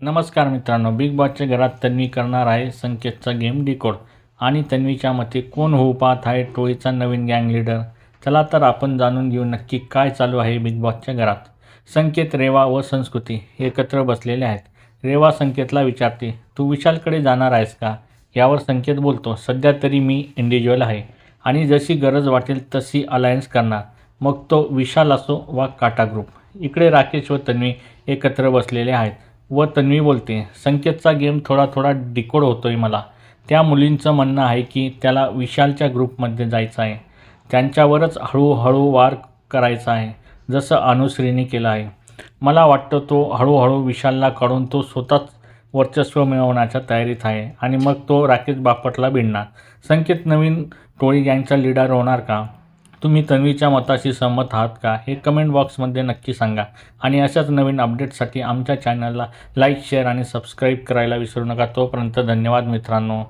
नमस्कार मित्रांनो, बिग बॉसच्या घरात तन्वी करणार आहे संकेतचा गेम डिकोड आणि तन्वीच्या मते कोण होऊ पाहत आहे टोळीचा नवीन गँग लीडर. चला तर आपण जाणून घेऊ नक्की काय चालू आहे बिग बॉसच्या घरात. संकेत, रेवा व संस्कृती एकत्र बसलेले आहेत. रेवा संकेतला विचारते, तू विशालकडे जाणार आहेस का? यावर संकेत बोलतो, सध्या तरी मी इंडिव्हिज्युअल आहे आणि जशी गरज वाटेल तशी अलायन्स करणार, मग तो विशाल असो वा काटा ग्रुप. इकडे राकेश व तन्वी एकत्र बसलेले आहेत व तन्वी बोलते, संकेतचा गेम थोडा थोडा डिकोड होतोय मला. त्या मुलींचं म्हणणं आहे की त्याला विशालच्या ग्रुपमध्ये जायचं आहे, त्यांच्यावरच हळूहळू वार करायचा आहे, जसं अनुश्रीने केलं आहे. मला वाटतं तो हळूहळू विशालला काढून तो स्वतःच वर्चस्व मिळवण्याच्या तयारीत आहे आणि मग तो राकेश बापटला भिडणार. संकेत नवीन टोळी गँगचा लीडर होणार का? तुम्ही तन्वीच्या मताशी सहमत आहात का? हे कमेंट बॉक्समध्ये नक्की सांगा आणि अशाच नवीन अपडेट्ससाठी आमच्या चॅनलला लाईक, शेअर आणि सबस्क्राईब करायला विसरू नका. तोपर्यंत धन्यवाद मित्रांनो.